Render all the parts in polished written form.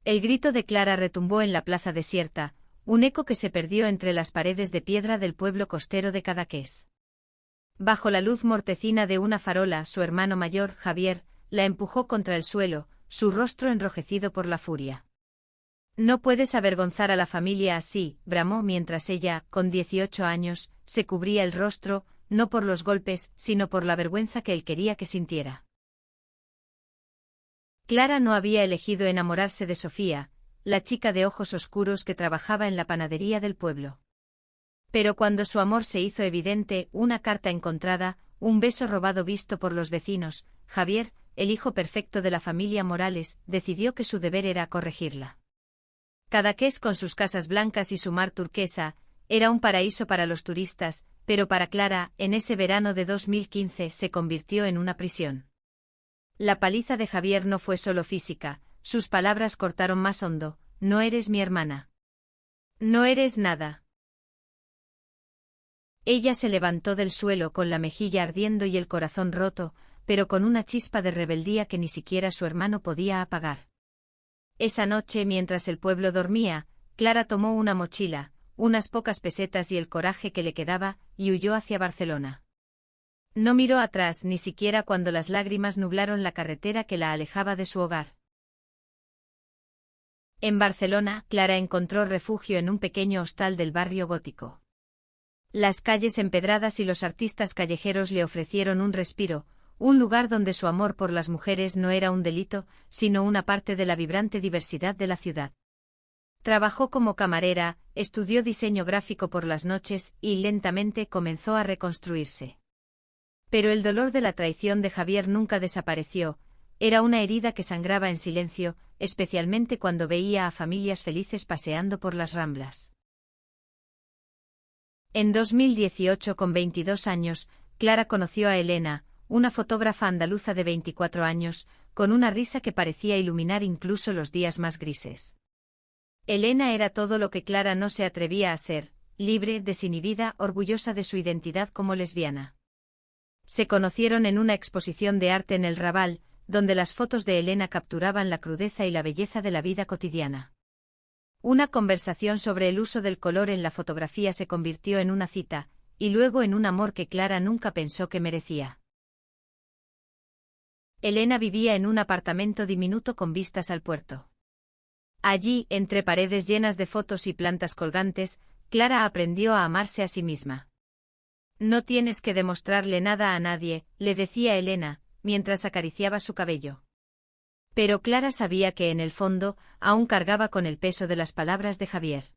El grito de Clara retumbó en la plaza desierta, un eco que se perdió entre las paredes de piedra del pueblo costero de Cadaqués. Bajo la luz mortecina de una farola, su hermano mayor, Javier, la empujó contra el suelo, su rostro enrojecido por la furia. «No puedes avergonzar a la familia así», bramó mientras ella, con 18 años, se cubría el rostro, no por los golpes, sino por la vergüenza que él quería que sintiera. Clara no había elegido enamorarse de Sofía, la chica de ojos oscuros que trabajaba en la panadería del pueblo. Pero cuando su amor se hizo evidente, una carta encontrada, un beso robado visto por los vecinos, Javier, el hijo perfecto de la familia Morales, decidió que su deber era corregirla. Cadaqués, con sus casas blancas y su mar turquesa, era un paraíso para los turistas, pero para Clara, en ese verano de 2015, se convirtió en una prisión. La paliza de Javier no fue solo física, sus palabras cortaron más hondo: «No eres mi hermana. No eres nada». Ella se levantó del suelo con la mejilla ardiendo y el corazón roto, pero con una chispa de rebeldía que ni siquiera su hermano podía apagar. Esa noche, mientras el pueblo dormía, Clara tomó una mochila, unas pocas pesetas y el coraje que le quedaba, y huyó hacia Barcelona. No miró atrás ni siquiera cuando las lágrimas nublaron la carretera que la alejaba de su hogar. En Barcelona, Clara encontró refugio en un pequeño hostal del barrio gótico. Las calles empedradas y los artistas callejeros le ofrecieron un respiro, un lugar donde su amor por las mujeres no era un delito, sino una parte de la vibrante diversidad de la ciudad. Trabajó como camarera, estudió diseño gráfico por las noches y lentamente comenzó a reconstruirse. Pero el dolor de la traición de Javier nunca desapareció, era una herida que sangraba en silencio, especialmente cuando veía a familias felices paseando por las Ramblas. En 2018, con 22 años, Clara conoció a Elena, una fotógrafa andaluza de 24 años, con una risa que parecía iluminar incluso los días más grises. Elena era todo lo que Clara no se atrevía a ser: libre, desinhibida, orgullosa de su identidad como lesbiana. Se conocieron en una exposición de arte en el Raval, donde las fotos de Elena capturaban la crudeza y la belleza de la vida cotidiana. Una conversación sobre el uso del color en la fotografía se convirtió en una cita, y luego en un amor que Clara nunca pensó que merecía. Elena vivía en un apartamento diminuto con vistas al puerto. Allí, entre paredes llenas de fotos y plantas colgantes, Clara aprendió a amarse a sí misma. «No tienes que demostrarle nada a nadie», le decía Elena, mientras acariciaba su cabello. Pero Clara sabía que en el fondo, aún cargaba con el peso de las palabras de Javier.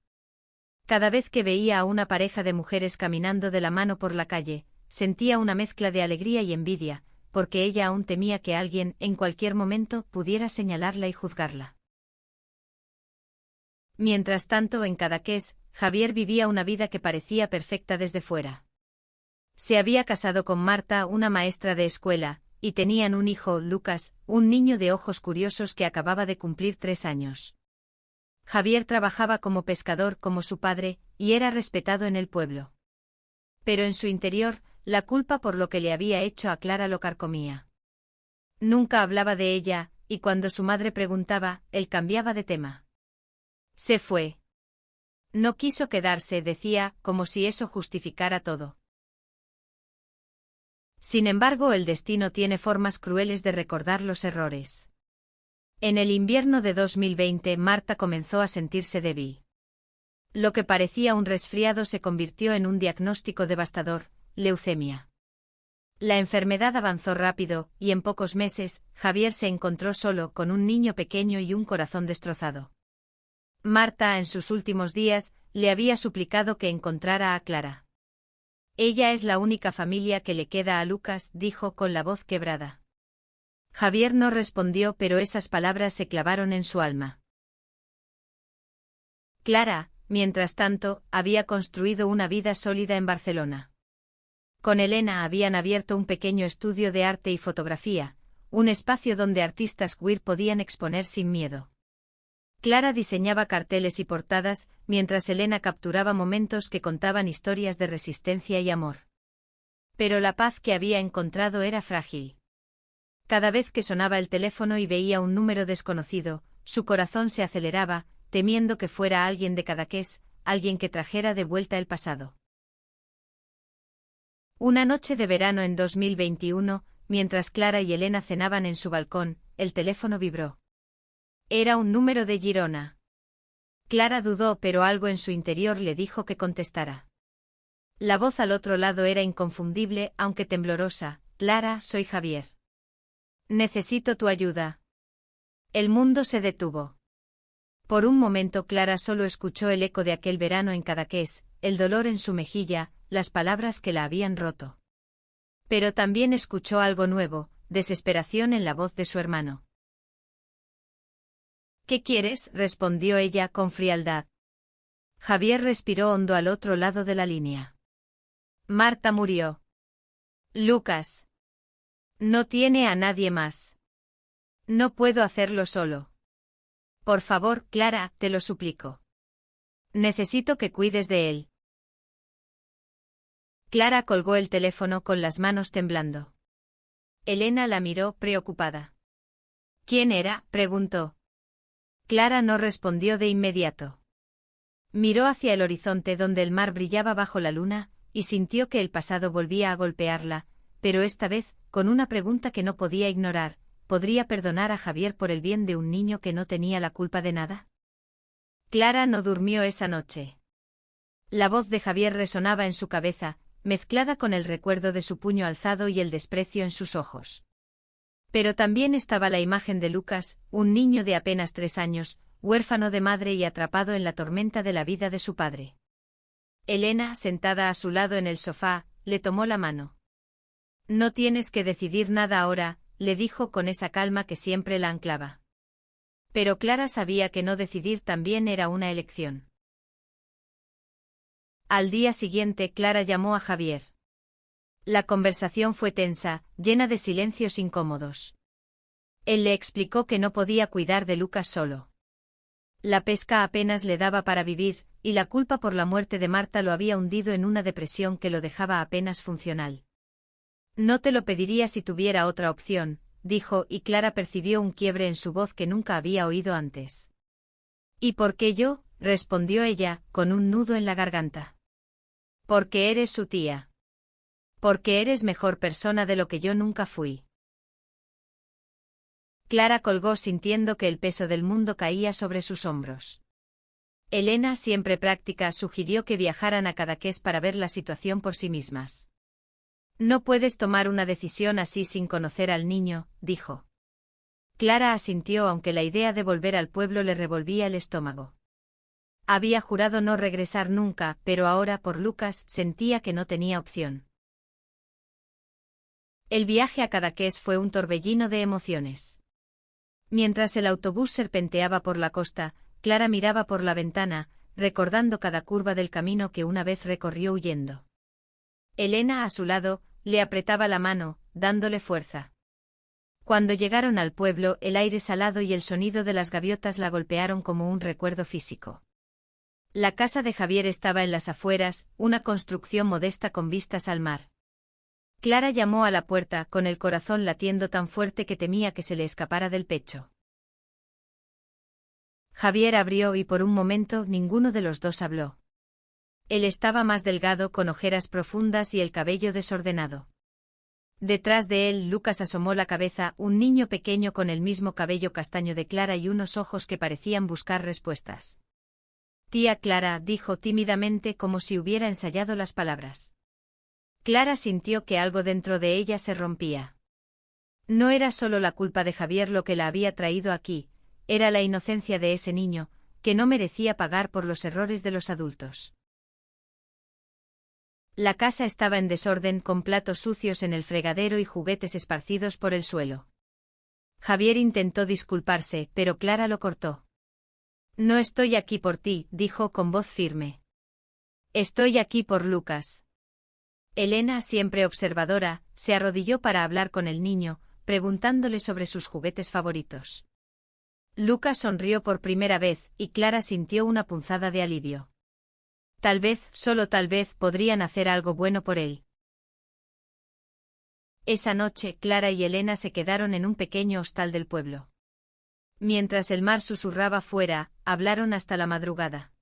Cada vez que veía a una pareja de mujeres caminando de la mano por la calle, sentía una mezcla de alegría y envidia, porque ella aún temía que alguien, en cualquier momento, pudiera señalarla y juzgarla. Mientras tanto, en Cadaqués, Javier vivía una vida que parecía perfecta desde fuera. Se había casado con Marta, una maestra de escuela, y tenían un hijo, Lucas, un niño de ojos curiosos que acababa de cumplir 3 años. Javier trabajaba como pescador como su padre, y era respetado en el pueblo. Pero en su interior, la culpa por lo que le había hecho a Clara lo carcomía. Nunca hablaba de ella, y cuando su madre preguntaba, él cambiaba de tema. Se fue. No quiso quedarse, decía, como si eso justificara todo. Sin embargo, el destino tiene formas crueles de recordar los errores. En el invierno de 2020, Marta comenzó a sentirse débil. Lo que parecía un resfriado se convirtió en un diagnóstico devastador: leucemia. La enfermedad avanzó rápido, y en pocos meses, Javier se encontró solo, con un niño pequeño y un corazón destrozado. Marta, en sus últimos días, le había suplicado que encontrara a Clara. «Ella es la única familia que le queda a Lucas», dijo con la voz quebrada. Javier no respondió, pero esas palabras se clavaron en su alma. Clara, mientras tanto, había construido una vida sólida en Barcelona. Con Elena habían abierto un pequeño estudio de arte y fotografía, un espacio donde artistas queer podían exponer sin miedo. Clara diseñaba carteles y portadas, mientras Elena capturaba momentos que contaban historias de resistencia y amor. Pero la paz que había encontrado era frágil. Cada vez que sonaba el teléfono y veía un número desconocido, su corazón se aceleraba, temiendo que fuera alguien de Cadaqués, alguien que trajera de vuelta el pasado. Una noche de verano en 2021, mientras Clara y Elena cenaban en su balcón, el teléfono vibró. Era un número de Girona. Clara dudó, pero algo en su interior le dijo que contestara. La voz al otro lado era inconfundible, aunque temblorosa. Clara, soy Javier. Necesito tu ayuda. El mundo se detuvo. Por un momento Clara solo escuchó el eco de aquel verano en Cadaqués, el dolor en su mejilla, las palabras que la habían roto. Pero también escuchó algo nuevo, desesperación en la voz de su hermano. ¿Qué quieres?, respondió ella con frialdad. Javier respiró hondo al otro lado de la línea. Marta murió. Lucas. No tiene a nadie más. No puedo hacerlo solo. Por favor, Clara, te lo suplico. Necesito que cuides de él. Clara colgó el teléfono con las manos temblando. Elena la miró preocupada. ¿Quién era?, preguntó. Clara no respondió de inmediato. Miró hacia el horizonte donde el mar brillaba bajo la luna, y sintió que el pasado volvía a golpearla, pero esta vez, con una pregunta que no podía ignorar: ¿podría perdonar a Javier por el bien de un niño que no tenía la culpa de nada? Clara no durmió esa noche. La voz de Javier resonaba en su cabeza, mezclada con el recuerdo de su puño alzado y el desprecio en sus ojos. Pero también estaba la imagen de Lucas, un niño de apenas 3 años, huérfano de madre y atrapado en la tormenta de la vida de su padre. Elena, sentada a su lado en el sofá, le tomó la mano. No tienes que decidir nada ahora, le dijo con esa calma que siempre la anclaba. Pero Clara sabía que no decidir también era una elección. Al día siguiente Clara llamó a Javier. La conversación fue tensa, llena de silencios incómodos. Él le explicó que no podía cuidar de Lucas solo. La pesca apenas le daba para vivir, y la culpa por la muerte de Marta lo había hundido en una depresión que lo dejaba apenas funcional. No te lo pediría si tuviera otra opción, dijo, y Clara percibió un quiebre en su voz que nunca había oído antes. ¿Y por qué yo?, respondió ella, con un nudo en la garganta. Porque eres su tía. Porque eres mejor persona de lo que yo nunca fui. Clara colgó sintiendo que el peso del mundo caía sobre sus hombros. Elena, siempre práctica, sugirió que viajaran a Cadaqués para ver la situación por sí mismas. No puedes tomar una decisión así sin conocer al niño, dijo. Clara asintió aunque la idea de volver al pueblo le revolvía el estómago. Había jurado no regresar nunca, pero ahora por Lucas sentía que no tenía opción. El viaje a Cadaqués fue un torbellino de emociones. Mientras el autobús serpenteaba por la costa, Clara miraba por la ventana, recordando cada curva del camino que una vez recorrió huyendo. Elena, a su lado, le apretaba la mano, dándole fuerza. Cuando llegaron al pueblo, el aire salado y el sonido de las gaviotas la golpearon como un recuerdo físico. La casa de Javier estaba en las afueras, una construcción modesta con vistas al mar. Clara llamó a la puerta, con el corazón latiendo tan fuerte que temía que se le escapara del pecho. Javier abrió y por un momento ninguno de los dos habló. Él estaba más delgado, con ojeras profundas y el cabello desordenado. Detrás de él Lucas asomó la cabeza, un niño pequeño con el mismo cabello castaño de Clara y unos ojos que parecían buscar respuestas. Tía Clara, dijo tímidamente como si hubiera ensayado las palabras. Clara sintió que algo dentro de ella se rompía. No era solo la culpa de Javier lo que la había traído aquí, era la inocencia de ese niño, que no merecía pagar por los errores de los adultos. La casa estaba en desorden, con platos sucios en el fregadero y juguetes esparcidos por el suelo. Javier intentó disculparse, pero Clara lo cortó. No estoy aquí por ti, dijo con voz firme. Estoy aquí por Lucas. Elena, siempre observadora, se arrodilló para hablar con el niño, preguntándole sobre sus juguetes favoritos. Lucas sonrió por primera vez, y Clara sintió una punzada de alivio. Tal vez, solo tal vez, podrían hacer algo bueno por él. Esa noche, Clara y Elena se quedaron en un pequeño hostal del pueblo. Mientras el mar susurraba fuera, hablaron hasta la madrugada.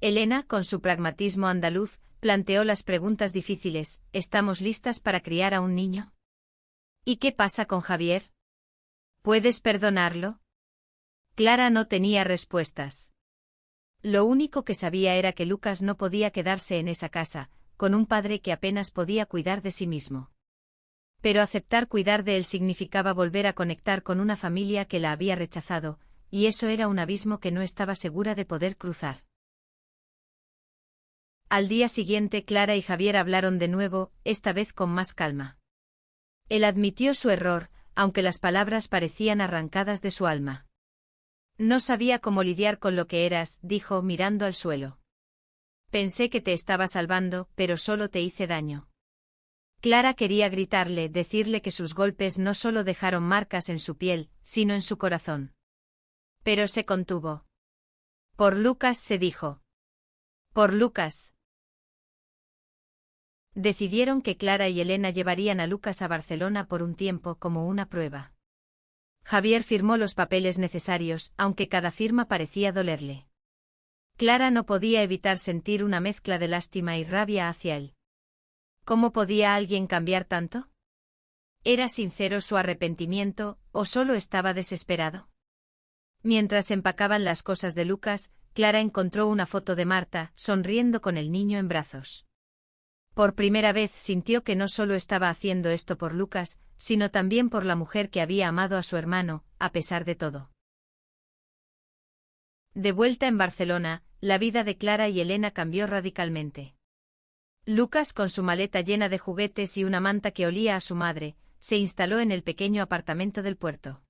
Elena, con su pragmatismo andaluz, planteó las preguntas difíciles: ¿estamos listas para criar a un niño? ¿Y qué pasa con Javier? ¿Puedes perdonarlo? Clara no tenía respuestas. Lo único que sabía era que Lucas no podía quedarse en esa casa, con un padre que apenas podía cuidar de sí mismo. Pero aceptar cuidar de él significaba volver a conectar con una familia que la había rechazado, y eso era un abismo que no estaba segura de poder cruzar. Al día siguiente Clara y Javier hablaron de nuevo, esta vez con más calma. Él admitió su error, aunque las palabras parecían arrancadas de su alma. No sabía cómo lidiar con lo que eras, dijo mirando al suelo. Pensé que te estaba salvando, pero solo te hice daño. Clara quería gritarle, decirle que sus golpes no solo dejaron marcas en su piel, sino en su corazón. Pero se contuvo. Por Lucas, se dijo. Por Lucas. Decidieron que Clara y Elena llevarían a Lucas a Barcelona por un tiempo como una prueba. Javier firmó los papeles necesarios, aunque cada firma parecía dolerle. Clara no podía evitar sentir una mezcla de lástima y rabia hacia él. ¿Cómo podía alguien cambiar tanto? ¿Era sincero su arrepentimiento, o solo estaba desesperado? Mientras empacaban las cosas de Lucas, Clara encontró una foto de Marta, sonriendo con el niño en brazos. Por primera vez sintió que no solo estaba haciendo esto por Lucas, sino también por la mujer que había amado a su hermano, a pesar de todo. De vuelta en Barcelona, la vida de Clara y Elena cambió radicalmente. Lucas, con su maleta llena de juguetes y una manta que olía a su madre, se instaló en el pequeño apartamento del puerto.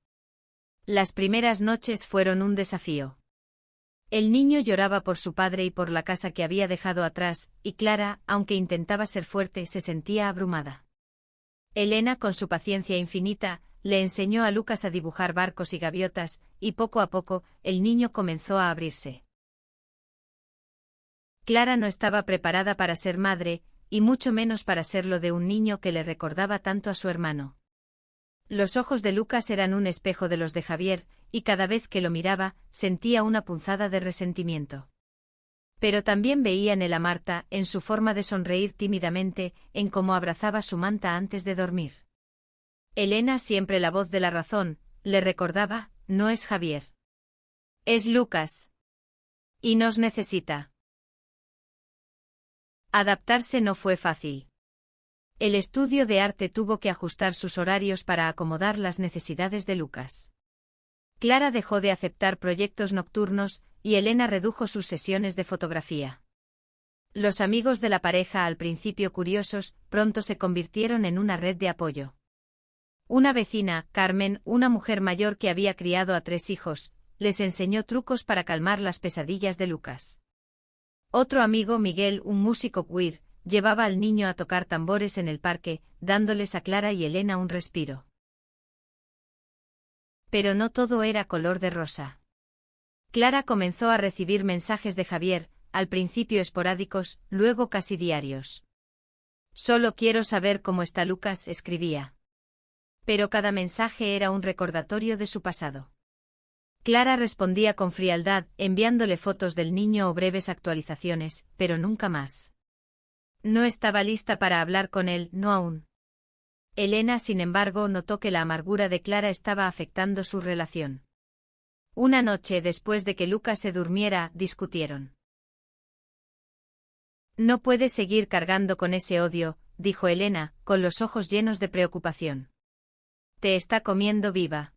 Las primeras noches fueron un desafío. El niño lloraba por su padre y por la casa que había dejado atrás, y Clara, aunque intentaba ser fuerte, se sentía abrumada. Elena, con su paciencia infinita, le enseñó a Lucas a dibujar barcos y gaviotas, y poco a poco, el niño comenzó a abrirse. Clara no estaba preparada para ser madre, y mucho menos para serlo de un niño que le recordaba tanto a su hermano. Los ojos de Lucas eran un espejo de los de Javier, y cada vez que lo miraba, sentía una punzada de resentimiento. Pero también veía en él a Marta, en su forma de sonreír tímidamente, en cómo abrazaba su manta antes de dormir. Elena, siempre la voz de la razón, le recordaba: no es Javier. Es Lucas. Y nos necesita. Adaptarse no fue fácil. El estudio de arte tuvo que ajustar sus horarios para acomodar las necesidades de Lucas. Clara dejó de aceptar proyectos nocturnos, y Elena redujo sus sesiones de fotografía. Los amigos de la pareja, al principio curiosos, pronto se convirtieron en una red de apoyo. Una vecina, Carmen, una mujer mayor que había criado a 3 hijos, les enseñó trucos para calmar las pesadillas de Lucas. Otro amigo, Miguel, un músico queer, llevaba al niño a tocar tambores en el parque, dándoles a Clara y Elena un respiro. Pero no todo era color de rosa. Clara comenzó a recibir mensajes de Javier, al principio esporádicos, luego casi diarios. Solo quiero saber cómo está Lucas, escribía. Pero cada mensaje era un recordatorio de su pasado. Clara respondía con frialdad, enviándole fotos del niño o breves actualizaciones, pero nunca más. No estaba lista para hablar con él, no aún. Elena, sin embargo, notó que la amargura de Clara estaba afectando su relación. Una noche después de que Lucas se durmiera, discutieron. No puedes seguir cargando con ese odio, dijo Elena, con los ojos llenos de preocupación. Te está comiendo viva.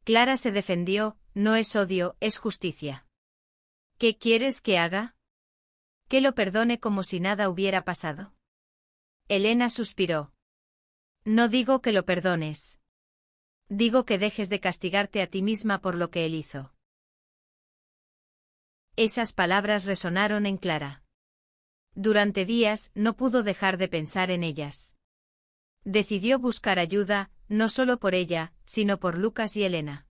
Clara se defendió: no es odio, es justicia. ¿Qué quieres que haga? ¿Que lo perdone como si nada hubiera pasado? Elena suspiró. No digo que lo perdones. Digo que dejes de castigarte a ti misma por lo que él hizo. Esas palabras resonaron en Clara. Durante días no pudo dejar de pensar en ellas. Decidió buscar ayuda, no solo por ella, sino por Lucas y Elena.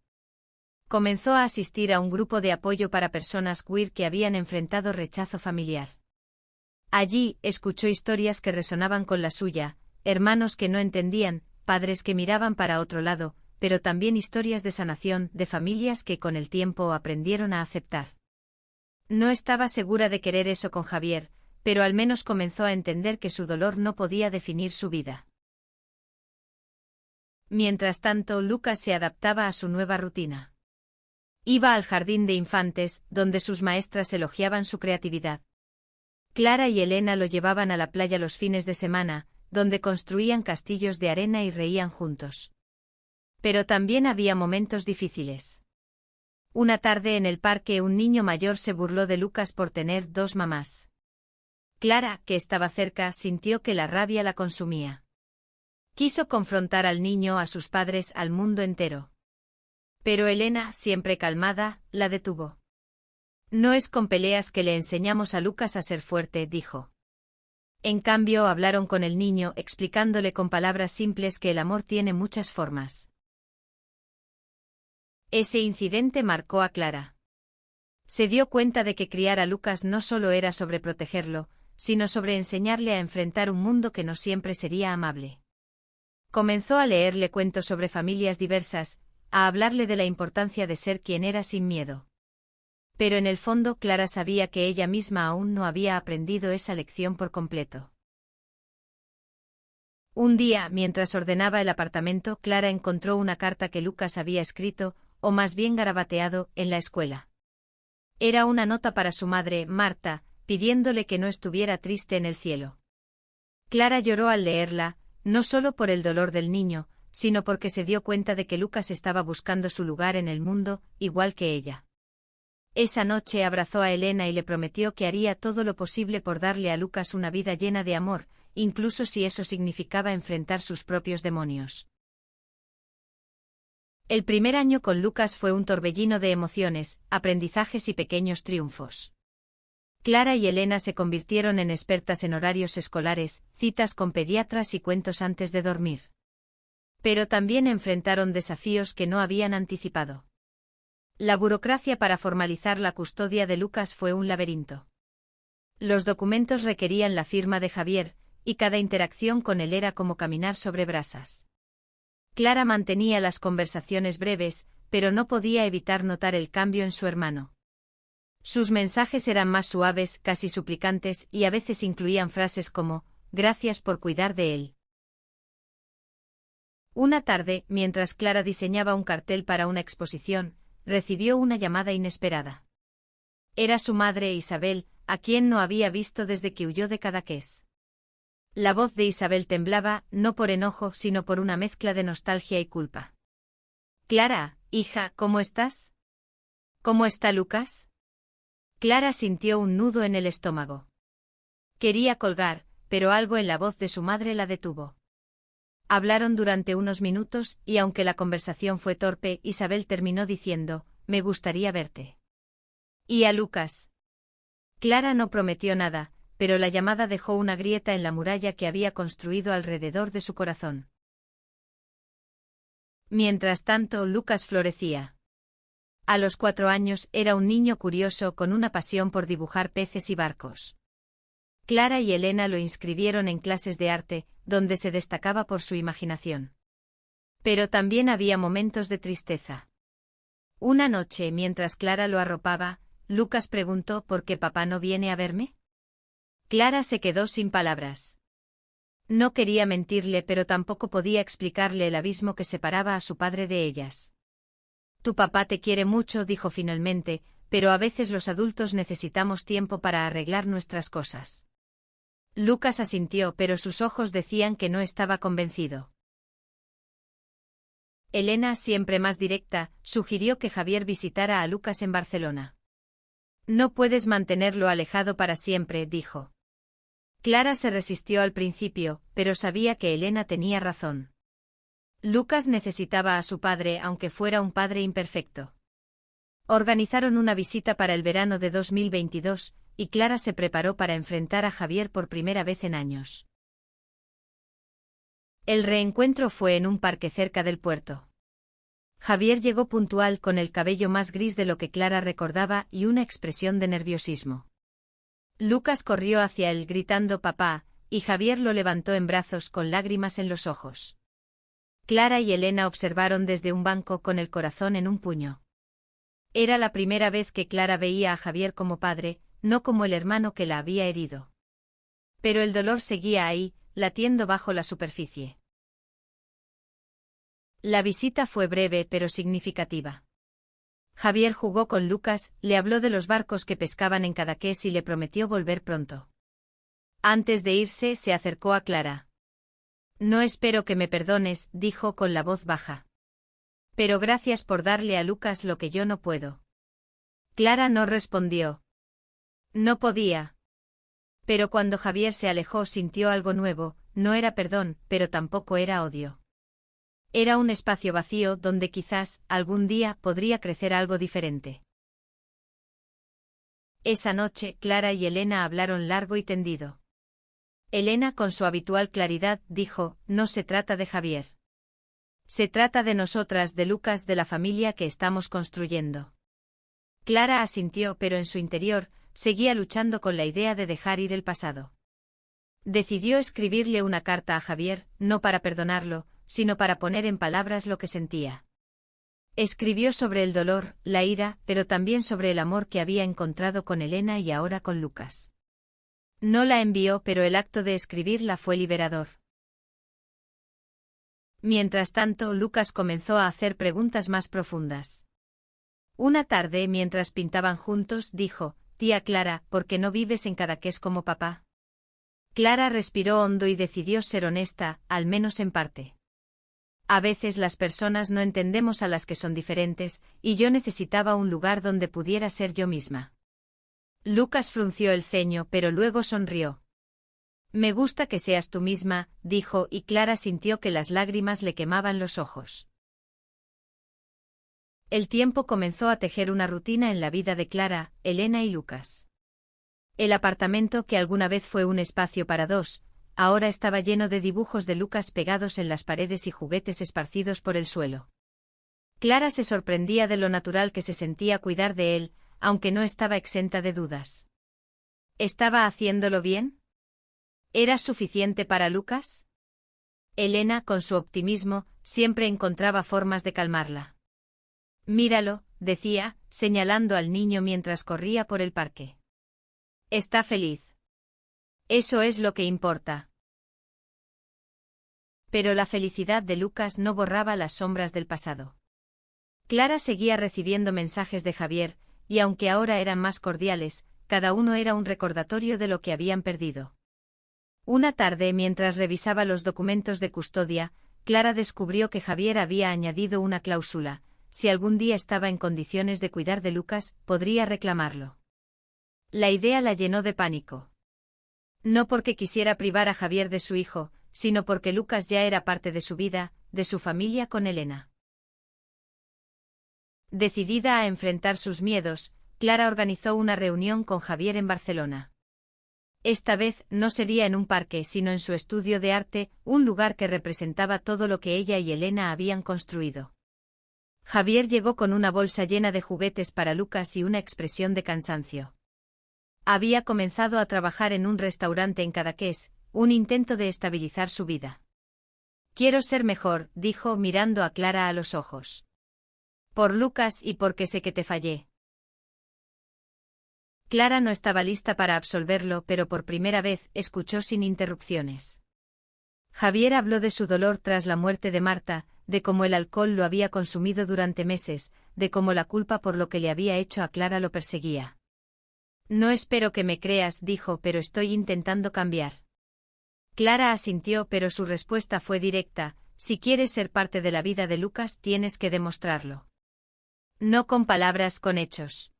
Comenzó a asistir a un grupo de apoyo para personas queer que habían enfrentado rechazo familiar. Allí, escuchó historias que resonaban con la suya: hermanos que no entendían, padres que miraban para otro lado, pero también historias de sanación de familias que con el tiempo aprendieron a aceptar. No estaba segura de querer eso con Javier, pero al menos comenzó a entender que su dolor no podía definir su vida. Mientras tanto, Lucas se adaptaba a su nueva rutina. Iba al jardín de infantes, donde sus maestras elogiaban su creatividad. Clara y Elena lo llevaban a la playa los fines de semana, donde construían castillos de arena y reían juntos. Pero también había momentos difíciles. Una tarde en el parque un niño mayor se burló de Lucas por tener dos mamás. Clara, que estaba cerca, sintió que la rabia la consumía. Quiso confrontar al niño, a sus padres, al mundo entero. Pero Elena, siempre calmada, la detuvo. No es con peleas que le enseñamos a Lucas a ser fuerte, dijo. En cambio, hablaron con el niño, explicándole con palabras simples que el amor tiene muchas formas. Ese incidente marcó a Clara. Se dio cuenta de que criar a Lucas no solo era sobre protegerlo, sino sobre enseñarle a enfrentar un mundo que no siempre sería amable. Comenzó a leerle cuentos sobre familias diversas, a hablarle de la importancia de ser quien era sin miedo. Pero en el fondo Clara sabía que ella misma aún no había aprendido esa lección por completo. Un día, mientras ordenaba el apartamento, Clara encontró una carta que Lucas había escrito, o más bien garabateado, en la escuela. Era una nota para su madre, Marta, pidiéndole que no estuviera triste en el cielo. Clara lloró al leerla, no solo por el dolor del niño, sino porque se dio cuenta de que Lucas estaba buscando su lugar en el mundo, igual que ella. Esa noche abrazó a Elena y le prometió que haría todo lo posible por darle a Lucas una vida llena de amor, incluso si eso significaba enfrentar sus propios demonios. El primer año con Lucas fue un torbellino de emociones, aprendizajes y pequeños triunfos. Clara y Elena se convirtieron en expertas en horarios escolares, citas con pediatras y cuentos antes de dormir. Pero también enfrentaron desafíos que no habían anticipado. La burocracia para formalizar la custodia de Lucas fue un laberinto. Los documentos requerían la firma de Javier, y cada interacción con él era como caminar sobre brasas. Clara mantenía las conversaciones breves, pero no podía evitar notar el cambio en su hermano. Sus mensajes eran más suaves, casi suplicantes, y a veces incluían frases como, «Gracias por cuidar de él». Una tarde, mientras Clara diseñaba un cartel para una exposición, recibió una llamada inesperada. Era su madre Isabel, a quien no había visto desde que huyó de Cadaqués. La voz de Isabel temblaba, no por enojo, sino por una mezcla de nostalgia y culpa. «Clara, hija, ¿cómo estás? ¿Cómo está Lucas?» Clara sintió un nudo en el estómago. Quería colgar, pero algo en la voz de su madre la detuvo. Hablaron durante unos minutos, y aunque la conversación fue torpe, Isabel terminó diciendo, «Me gustaría verte». «¿Y a Lucas?» Clara no prometió nada, pero la llamada dejó una grieta en la muralla que había construido alrededor de su corazón. Mientras tanto, Lucas florecía. A los 4 años era un niño curioso con una pasión por dibujar peces y barcos. Clara y Elena lo inscribieron en clases de arte, donde se destacaba por su imaginación. Pero también había momentos de tristeza. Una noche, mientras Clara lo arropaba, Lucas preguntó ¿por qué papá no viene a verme? Clara se quedó sin palabras. No quería mentirle, pero tampoco podía explicarle el abismo que separaba a su padre de ellas. Tu papá te quiere mucho, dijo finalmente, pero a veces los adultos necesitamos tiempo para arreglar nuestras cosas. Lucas asintió, pero sus ojos decían que no estaba convencido. Elena, siempre más directa, sugirió que Javier visitara a Lucas en Barcelona. No puedes mantenerlo alejado para siempre, dijo. Clara se resistió al principio, pero sabía que Elena tenía razón. Lucas necesitaba a su padre, aunque fuera un padre imperfecto. Organizaron una visita para el verano de 2022, y Clara se preparó para enfrentar a Javier por primera vez en años. El reencuentro fue en un parque cerca del puerto. Javier llegó puntual con el cabello más gris de lo que Clara recordaba y una expresión de nerviosismo. Lucas corrió hacia él gritando «papá», y Javier lo levantó en brazos con lágrimas en los ojos. Clara y Elena observaron desde un banco con el corazón en un puño. Era la primera vez que Clara veía a Javier como padre, no como el hermano que la había herido. Pero el dolor seguía ahí, latiendo bajo la superficie. La visita fue breve pero significativa. Javier jugó con Lucas, le habló de los barcos que pescaban en Cadaqués y le prometió volver pronto. Antes de irse, se acercó a Clara. No espero que me perdones, dijo con la voz baja. Pero gracias por darle a Lucas lo que yo no puedo. Clara no respondió. No podía. Pero cuando Javier se alejó sintió algo nuevo, no era perdón, pero tampoco era odio. Era un espacio vacío donde quizás, algún día, podría crecer algo diferente. Esa noche, Clara y Elena hablaron largo y tendido. Elena, con su habitual claridad, dijo, no se trata de Javier. Se trata de nosotras, de Lucas, de la familia que estamos construyendo. Clara asintió, pero en su interior, seguía luchando con la idea de dejar ir el pasado. Decidió escribirle una carta a Javier, no para perdonarlo, sino para poner en palabras lo que sentía. Escribió sobre el dolor, la ira, pero también sobre el amor que había encontrado con Elena y ahora con Lucas. No la envió, pero el acto de escribirla fue liberador. Mientras tanto, Lucas comenzó a hacer preguntas más profundas. Una tarde, mientras pintaban juntos, dijo, «Tía Clara, ¿por qué no vives en Cadaqués como papá?» Clara respiró hondo y decidió ser honesta, al menos en parte. A veces las personas no entendemos a las que son diferentes, y yo necesitaba un lugar donde pudiera ser yo misma. Lucas frunció el ceño, pero luego sonrió. Me gusta que seas tú misma, dijo, y Clara sintió que las lágrimas le quemaban los ojos. El tiempo comenzó a tejer una rutina en la vida de Clara, Elena y Lucas. El apartamento, que alguna vez fue un espacio para dos, ahora estaba lleno de dibujos de Lucas pegados en las paredes y juguetes esparcidos por el suelo. Clara se sorprendía de lo natural que se sentía cuidar de él, aunque no estaba exenta de dudas. ¿Estaba haciéndolo bien? ¿Era suficiente para Lucas? Elena, con su optimismo, siempre encontraba formas de calmarla. Míralo, decía, señalando al niño mientras corría por el parque. Está feliz. Eso es lo que importa. Pero la felicidad de Lucas no borraba las sombras del pasado. Clara seguía recibiendo mensajes de Javier, y aunque ahora eran más cordiales, cada uno era un recordatorio de lo que habían perdido. Una tarde, mientras revisaba los documentos de custodia, Clara descubrió que Javier había añadido una cláusula: si algún día estaba en condiciones de cuidar de Lucas, podría reclamarlo. La idea la llenó de pánico. No porque quisiera privar a Javier de su hijo, sino porque Lucas ya era parte de su vida, de su familia con Elena. Decidida a enfrentar sus miedos, Clara organizó una reunión con Javier en Barcelona. Esta vez no sería en un parque, sino en su estudio de arte, un lugar que representaba todo lo que ella y Elena habían construido. Javier llegó con una bolsa llena de juguetes para Lucas y una expresión de cansancio. Había comenzado a trabajar en un restaurante en Cadaqués, un intento de estabilizar su vida. Quiero ser mejor, dijo mirando a Clara a los ojos. Por Lucas y porque sé que te fallé. Clara no estaba lista para absolverlo, pero por primera vez escuchó sin interrupciones. Javier habló de su dolor tras la muerte de Marta, de cómo el alcohol lo había consumido durante meses, de cómo la culpa por lo que le había hecho a Clara lo perseguía. No espero que me creas, dijo, pero estoy intentando cambiar. Clara asintió, pero su respuesta fue directa: si quieres ser parte de la vida de Lucas, tienes que demostrarlo. No con palabras, con hechos.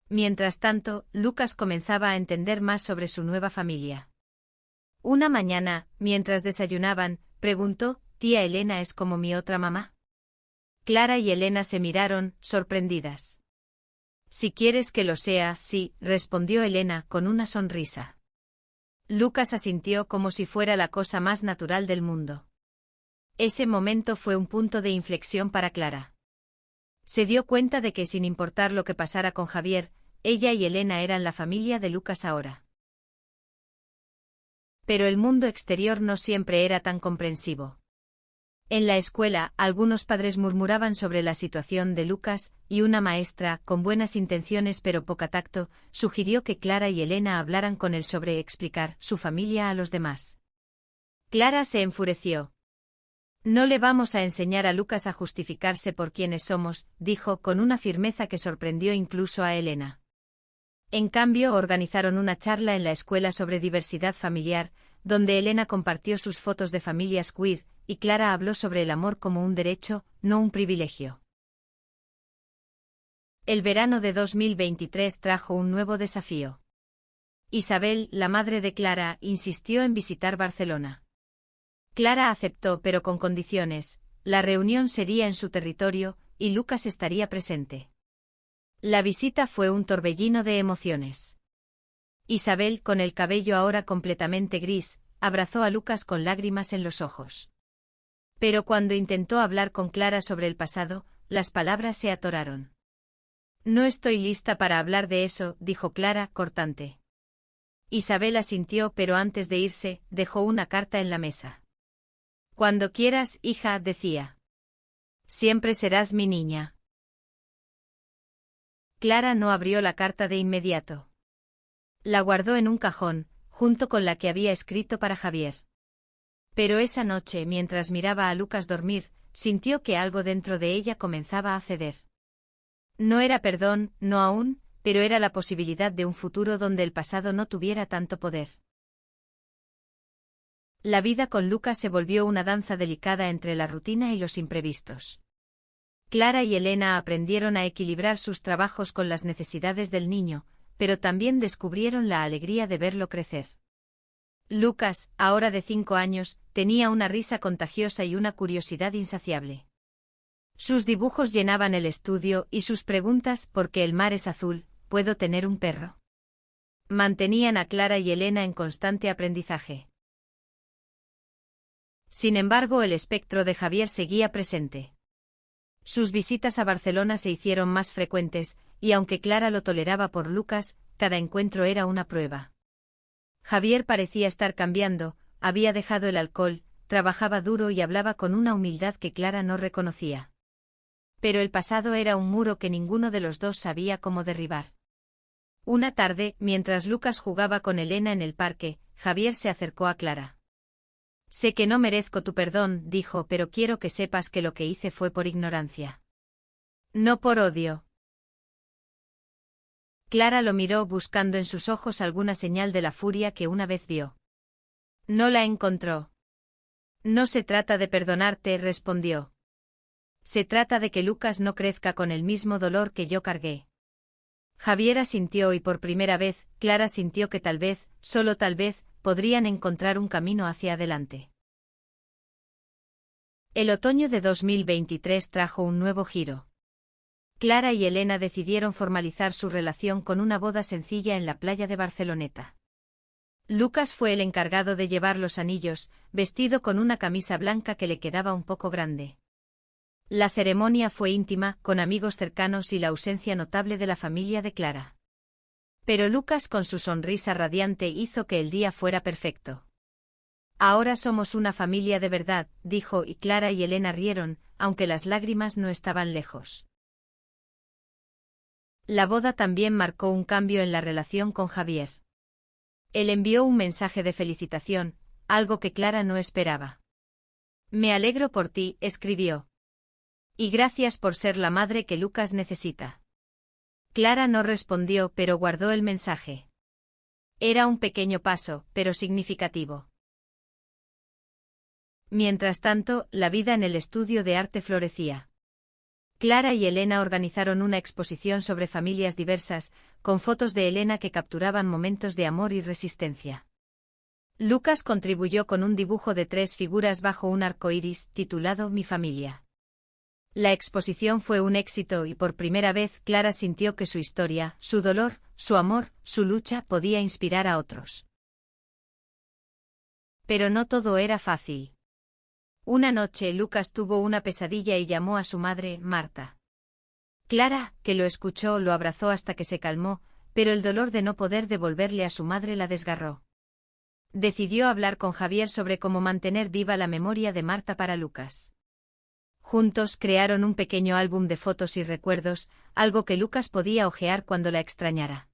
Mientras tanto, Lucas comenzaba a entender más sobre su nueva familia. Una mañana, mientras desayunaban, preguntó: «¿Tía Elena es como mi otra mamá?» Clara y Elena se miraron, sorprendidas. «Si quieres que lo sea, sí», respondió Elena con una sonrisa. Lucas asintió como si fuera la cosa más natural del mundo. Ese momento fue un punto de inflexión para Clara. Se dio cuenta de que, sin importar lo que pasara con Javier, ella y Elena eran la familia de Lucas ahora. Pero el mundo exterior no siempre era tan comprensivo. En la escuela, algunos padres murmuraban sobre la situación de Lucas, y una maestra, con buenas intenciones pero poca tacto, sugirió que Clara y Elena hablaran con él sobre explicar su familia a los demás. Clara se enfureció. No le vamos a enseñar a Lucas a justificarse por quienes somos, dijo con una firmeza que sorprendió incluso a Elena. En cambio, organizaron una charla en la escuela sobre diversidad familiar, donde Elena compartió sus fotos de familias queer, y Clara habló sobre el amor como un derecho, no un privilegio. El verano de 2023 trajo un nuevo desafío. Isabel, la madre de Clara, insistió en visitar Barcelona. Clara aceptó pero con condiciones: la reunión sería en su territorio, y Lucas estaría presente. La visita fue un torbellino de emociones. Isabel, con el cabello ahora completamente gris, abrazó a Lucas con lágrimas en los ojos. Pero cuando intentó hablar con Clara sobre el pasado, las palabras se atoraron. No estoy lista para hablar de eso, dijo Clara, cortante. Isabel asintió, pero antes de irse, dejó una carta en la mesa. Cuando quieras, hija, decía. Siempre serás mi niña. Clara no abrió la carta de inmediato. La guardó en un cajón, junto con la que había escrito para Javier. Pero esa noche, mientras miraba a Lucas dormir, sintió que algo dentro de ella comenzaba a ceder. No era perdón, no aún, pero era la posibilidad de un futuro donde el pasado no tuviera tanto poder. La vida con Lucas se volvió una danza delicada entre la rutina y los imprevistos. Clara y Elena aprendieron a equilibrar sus trabajos con las necesidades del niño, pero también descubrieron la alegría de verlo crecer. Lucas, ahora de 5 años, tenía una risa contagiosa y una curiosidad insaciable. Sus dibujos llenaban el estudio y sus preguntas «¿Por qué el mar es azul? ¿Puedo tener un perro?». Mantenían a Clara y Elena en constante aprendizaje. Sin embargo, el espectro de Javier seguía presente. Sus visitas a Barcelona se hicieron más frecuentes, y aunque Clara lo toleraba por Lucas, cada encuentro era una prueba. Javier parecía estar cambiando, había dejado el alcohol, trabajaba duro y hablaba con una humildad que Clara no reconocía. Pero el pasado era un muro que ninguno de los dos sabía cómo derribar. Una tarde, mientras Lucas jugaba con Elena en el parque, Javier se acercó a Clara. Sé que no merezco tu perdón, dijo, pero quiero que sepas que lo que hice fue por ignorancia. No por odio. Clara lo miró buscando en sus ojos alguna señal de la furia que una vez vio. No la encontró. No se trata de perdonarte, respondió. Se trata de que Lucas no crezca con el mismo dolor que yo cargué. Javier asintió y por primera vez, Clara sintió que tal vez, solo tal vez, podrían encontrar un camino hacia adelante. El otoño de 2023 trajo un nuevo giro. Clara y Elena decidieron formalizar su relación con una boda sencilla en la playa de Barceloneta. Lucas fue el encargado de llevar los anillos, vestido con una camisa blanca que le quedaba un poco grande. La ceremonia fue íntima, con amigos cercanos y la ausencia notable de la familia de Clara. Pero Lucas, con su sonrisa radiante, hizo que el día fuera perfecto. Ahora somos una familia de verdad, dijo, y Clara y Elena rieron, aunque las lágrimas no estaban lejos. La boda también marcó un cambio en la relación con Javier. Él envió un mensaje de felicitación, algo que Clara no esperaba. Me alegro por ti, escribió. Y gracias por ser la madre que Lucas necesita. Clara no respondió, pero guardó el mensaje. Era un pequeño paso, pero significativo. Mientras tanto, la vida en el estudio de arte florecía. Clara y Elena organizaron una exposición sobre familias diversas, con fotos de Elena que capturaban momentos de amor y resistencia. Lucas contribuyó con un dibujo de 3 figuras bajo un arco iris, titulado Mi familia. La exposición fue un éxito y por primera vez Clara sintió que su historia, su dolor, su amor, su lucha podía inspirar a otros. Pero no todo era fácil. Una noche Lucas tuvo una pesadilla y llamó a su madre, Marta. Clara, que lo escuchó, lo abrazó hasta que se calmó, pero el dolor de no poder devolverle a su madre la desgarró. Decidió hablar con Javier sobre cómo mantener viva la memoria de Marta para Lucas. Juntos crearon un pequeño álbum de fotos y recuerdos, algo que Lucas podía hojear cuando la extrañara.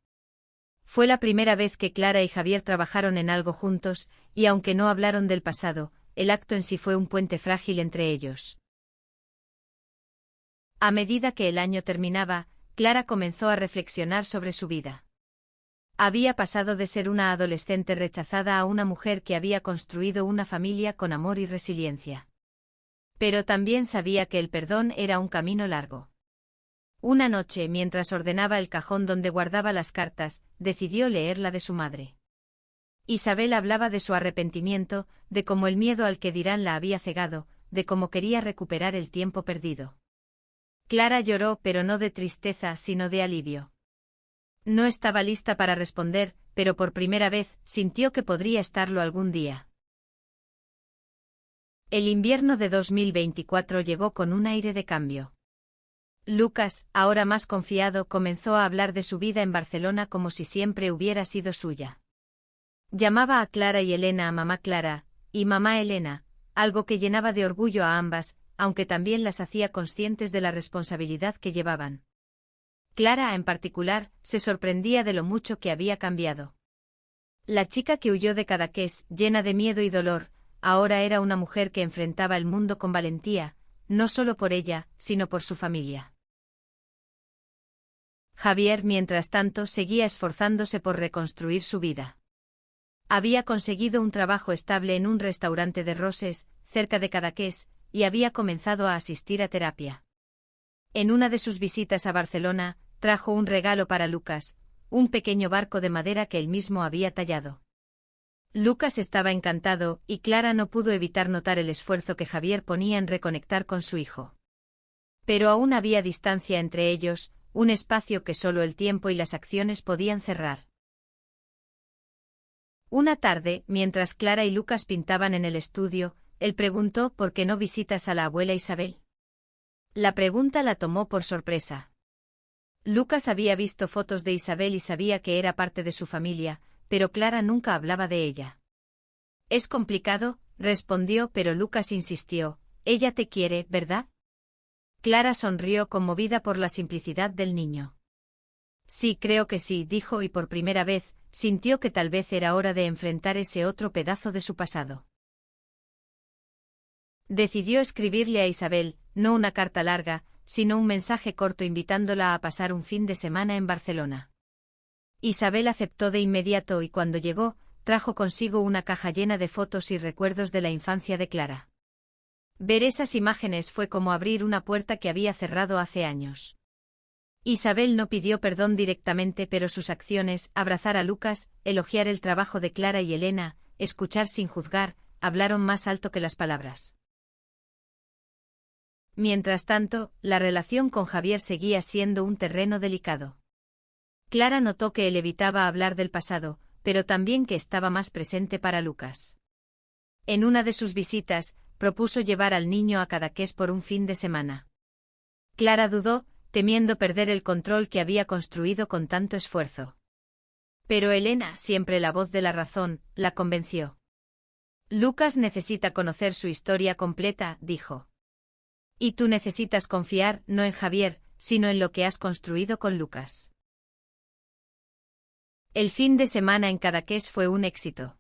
Fue la primera vez que Clara y Javier trabajaron en algo juntos, y aunque no hablaron del pasado, el acto en sí fue un puente frágil entre ellos. A medida que el año terminaba, Clara comenzó a reflexionar sobre su vida. Había pasado de ser una adolescente rechazada a una mujer que había construido una familia con amor y resiliencia. Pero también sabía que el perdón era un camino largo. Una noche, mientras ordenaba el cajón donde guardaba las cartas, decidió leer la de su madre. Isabel hablaba de su arrepentimiento, de cómo el miedo al que dirán la había cegado, de cómo quería recuperar el tiempo perdido. Clara lloró, pero no de tristeza, sino de alivio. No estaba lista para responder, pero por primera vez sintió que podría estarlo algún día. El invierno de 2024 llegó con un aire de cambio. Lucas, ahora más confiado, comenzó a hablar de su vida en Barcelona como si siempre hubiera sido suya. Llamaba a Clara y Elena a mamá Clara, y mamá Elena, algo que llenaba de orgullo a ambas, aunque también las hacía conscientes de la responsabilidad que llevaban. Clara, en particular, se sorprendía de lo mucho que había cambiado. La chica que huyó de Cadaqués, llena de miedo y dolor, ahora era una mujer que enfrentaba el mundo con valentía, no solo por ella, sino por su familia. Javier, mientras tanto, seguía esforzándose por reconstruir su vida. Había conseguido un trabajo estable en un restaurante de Roses, cerca de Cadaqués, y había comenzado a asistir a terapia. En una de sus visitas a Barcelona, trajo un regalo para Lucas, un pequeño barco de madera que él mismo había tallado. Lucas estaba encantado, y Clara no pudo evitar notar el esfuerzo que Javier ponía en reconectar con su hijo. Pero aún había distancia entre ellos, un espacio que solo el tiempo y las acciones podían cerrar. Una tarde, mientras Clara y Lucas pintaban en el estudio, él preguntó ¿por qué no visitas a la abuela Isabel? La pregunta la tomó por sorpresa. Lucas había visto fotos de Isabel y sabía que era parte de su familia, pero Clara nunca hablaba de ella. Es complicado, respondió, pero Lucas insistió, ella te quiere, ¿verdad? Clara sonrió conmovida por la simplicidad del niño. Sí, creo que sí, dijo, y por primera vez, sintió que tal vez era hora de enfrentar ese otro pedazo de su pasado. Decidió escribirle a Isabel, no una carta larga, sino un mensaje corto invitándola a pasar un fin de semana en Barcelona. Isabel aceptó de inmediato y cuando llegó, trajo consigo una caja llena de fotos y recuerdos de la infancia de Clara. Ver esas imágenes fue como abrir una puerta que había cerrado hace años. Isabel no pidió perdón directamente, pero sus acciones, abrazar a Lucas, elogiar el trabajo de Clara y Elena, escuchar sin juzgar, hablaron más alto que las palabras. Mientras tanto, la relación con Javier seguía siendo un terreno delicado. Clara notó que él evitaba hablar del pasado, pero también que estaba más presente para Lucas. En una de sus visitas, propuso llevar al niño a Cadaqués por un fin de semana. Clara dudó, temiendo perder el control que había construido con tanto esfuerzo. Pero Elena, siempre la voz de la razón, la convenció. Lucas necesita conocer su historia completa, dijo. Y tú necesitas confiar, no en Javier, sino en lo que has construido con Lucas. El fin de semana en Cadaqués fue un éxito.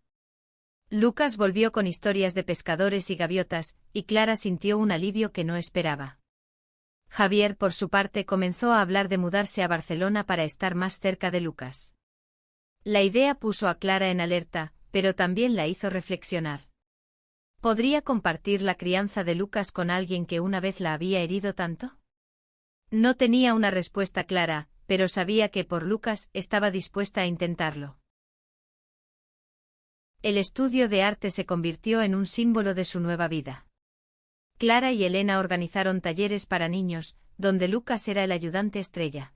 Lucas volvió con historias de pescadores y gaviotas, y Clara sintió un alivio que no esperaba. Javier, por su parte, comenzó a hablar de mudarse a Barcelona para estar más cerca de Lucas. La idea puso a Clara en alerta, pero también la hizo reflexionar. ¿Podría compartir la crianza de Lucas con alguien que una vez la había herido tanto? No tenía una respuesta clara, pero sabía que por Lucas estaba dispuesta a intentarlo. El estudio de arte se convirtió en un símbolo de su nueva vida. Clara y Elena organizaron talleres para niños, donde Lucas era el ayudante estrella.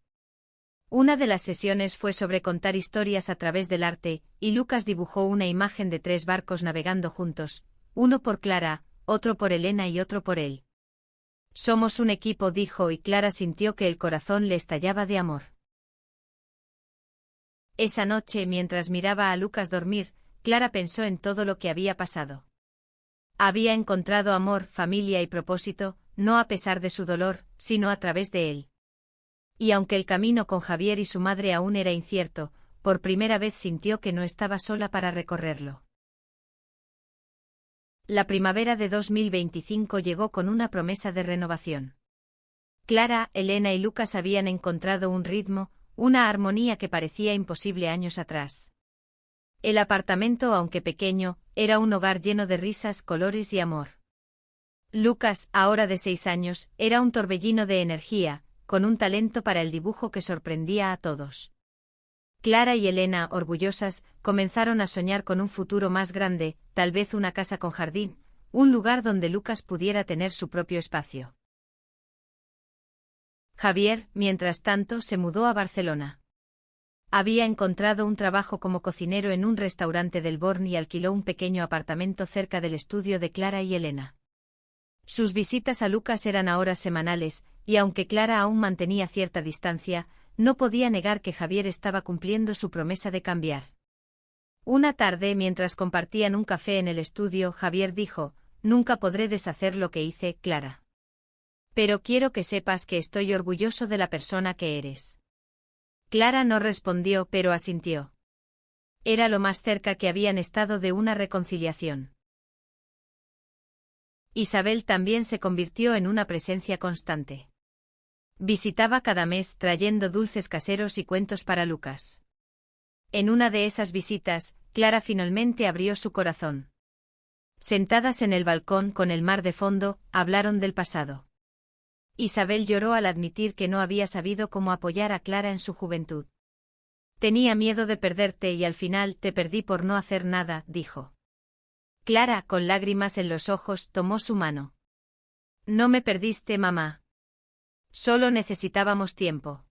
Una de las sesiones fue sobre contar historias a través del arte, y Lucas dibujó una imagen de 3 barcos navegando juntos, uno por Clara, otro por Elena y otro por él. Somos un equipo, dijo, y Clara sintió que el corazón le estallaba de amor. Esa noche, mientras miraba a Lucas dormir, Clara pensó en todo lo que había pasado. Había encontrado amor, familia y propósito, no a pesar de su dolor, sino a través de él. Y aunque el camino con Javier y su madre aún era incierto, por primera vez sintió que no estaba sola para recorrerlo. La primavera de 2025 llegó con una promesa de renovación. Clara, Elena y Lucas habían encontrado un ritmo, una armonía que parecía imposible años atrás. El apartamento, aunque pequeño, era un hogar lleno de risas, colores y amor. Lucas, ahora de 6 años, era un torbellino de energía, con un talento para el dibujo que sorprendía a todos. Clara y Elena, orgullosas, comenzaron a soñar con un futuro más grande, tal vez una casa con jardín, un lugar donde Lucas pudiera tener su propio espacio. Javier, mientras tanto, se mudó a Barcelona. Había encontrado un trabajo como cocinero en un restaurante del Born y alquiló un pequeño apartamento cerca del estudio de Clara y Elena. Sus visitas a Lucas eran a horas semanales, y aunque Clara aún mantenía cierta distancia, no podía negar que Javier estaba cumpliendo su promesa de cambiar. Una tarde, mientras compartían un café en el estudio, Javier dijo: «Nunca podré deshacer lo que hice, Clara. Pero quiero que sepas que estoy orgulloso de la persona que eres». Clara no respondió, pero asintió. Era lo más cerca que habían estado de una reconciliación. Isabel también se convirtió en una presencia constante. Visitaba cada mes trayendo dulces caseros y cuentos para Lucas. En una de esas visitas, Clara finalmente abrió su corazón. Sentadas en el balcón con el mar de fondo, hablaron del pasado. Isabel lloró al admitir que no había sabido cómo apoyar a Clara en su juventud. «Tenía miedo de perderte y al final te perdí por no hacer nada», dijo. Clara, con lágrimas en los ojos, tomó su mano. «No me perdiste, mamá. Solo necesitábamos tiempo».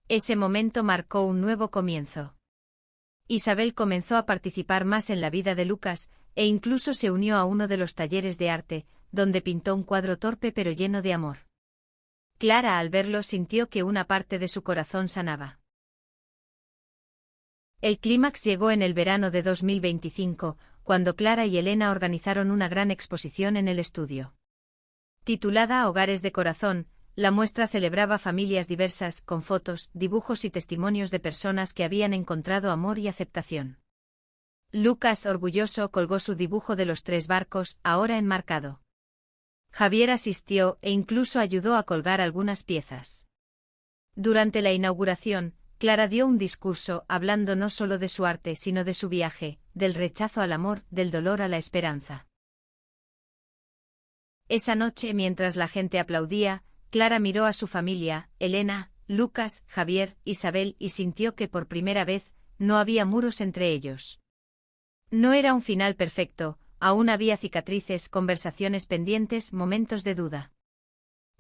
Ese momento marcó un nuevo comienzo. Isabel comenzó a participar más en la vida de Lucas, e incluso se unió a uno de los talleres de arte, donde pintó un cuadro torpe pero lleno de amor. Clara, al verlo, sintió que una parte de su corazón sanaba. El clímax llegó en el verano de 2025, cuando Clara y Elena organizaron una gran exposición en el estudio. Titulada Hogares de Corazón, la muestra celebraba familias diversas, con fotos, dibujos y testimonios de personas que habían encontrado amor y aceptación. Lucas, orgulloso, colgó su dibujo de los 3 barcos, ahora enmarcado. Javier asistió e incluso ayudó a colgar algunas piezas. Durante la inauguración, Clara dio un discurso, hablando no solo de su arte sino de su viaje, del rechazo al amor, del dolor a la esperanza. Esa noche, mientras la gente aplaudía, Clara miró a su familia, Elena, Lucas, Javier, Isabel, y sintió que por primera vez, no había muros entre ellos. No era un final perfecto, aún había cicatrices, conversaciones pendientes, momentos de duda.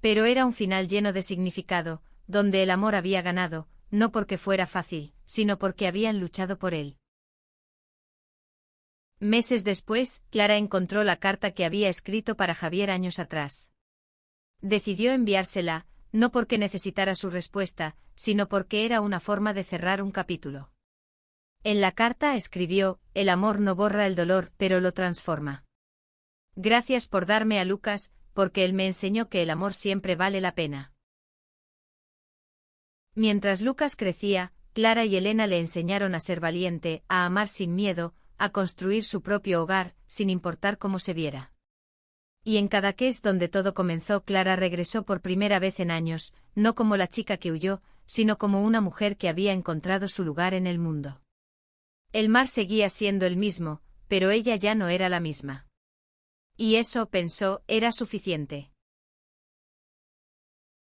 Pero era un final lleno de significado, donde el amor había ganado, no porque fuera fácil, sino porque habían luchado por él. Meses después, Clara encontró la carta que había escrito para Javier años atrás. Decidió enviársela, no porque necesitara su respuesta, sino porque era una forma de cerrar un capítulo. En la carta escribió: «El amor no borra el dolor, pero lo transforma. Gracias por darme a Lucas, porque él me enseñó que el amor siempre vale la pena». Mientras Lucas crecía, Clara y Elena le enseñaron a ser valiente, a amar sin miedo, a construir su propio hogar, sin importar cómo se viera. Y en Cadaqués, donde todo comenzó, Clara regresó por primera vez en años, no como la chica que huyó, sino como una mujer que había encontrado su lugar en el mundo. El mar seguía siendo el mismo, pero ella ya no era la misma. Y eso, pensó, era suficiente.